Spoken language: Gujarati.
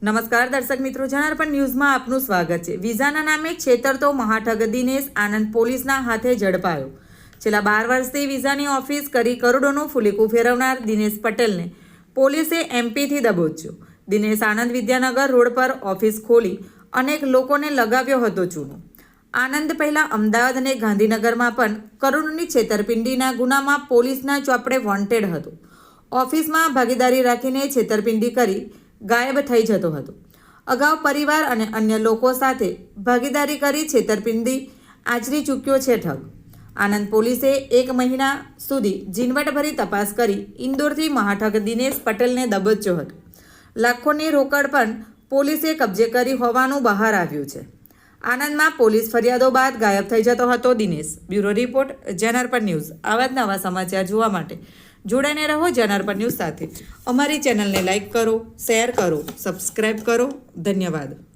નમસ્કાર દર્શક મિત્રો, જનાર્પણ ન્યૂઝમાં આપનું સ્વાગત છે। વિઝાના નામે છેતરતો મહાઠગ દિનેશ આનંદ પોલીસના હાથે ઝડપાયો। છેલ્લા 12 વર્ષથી વિઝાની ઓફિસ કરી કરોડોનું ફૂલીકું ફેરવનાર દિનેશ પટેલને પોલીસે એમપીથી દબોચ્યો। દિનેશ આનંદ વિદ્યાનગર રોડ પર ઓફિસ ખોલી અનેક લોકોને લગાવ્યો હતો ચૂનો। આનંદ પહેલા અમદાવાદ અને ગાંધીનગરમાં પણ કરોડોની છેતરપિંડીના ગુનામાં પોલીસના ચોપડે વોન્ટેડ હતો। ઓફિસમાં ભાગીદારી રાખીને છેતરપિંડી કરી ગાયબ થઈ જતો હતો। અગાઉ પરિવાર અને અન્ય લોકો સાથે ભાગીદારી કરી છેતરપિંડી આચરી ચૂક્યો છે ઠગ। આનંદ પોલીસે 1 મહિના સુધી ઝીણવટભરી તપાસ કરી ઇન્દોરથી મહાઠગ દિનેશ પટેલને દબોચ્યો હતો। લાખોની રોકડ પણ પોલીસે કબજે કરી હોવાનું બહાર આવ્યું છે। આનંદમાં પોલીસ ફરિયાદો બાદ ગાયબ થઈ જતો હતો દિનેશ। Bureau report, જનાર્પણ news. આવા જ નવા સમાચાર જોવા માટે જોડાઈને રહો જનાર્પણ ન્યૂઝ સાથે। અમારી ચેનલને લાઇક કરો, શેર કરો, સબસ્ક્રાઇબ કરો। ધન્યવાદ।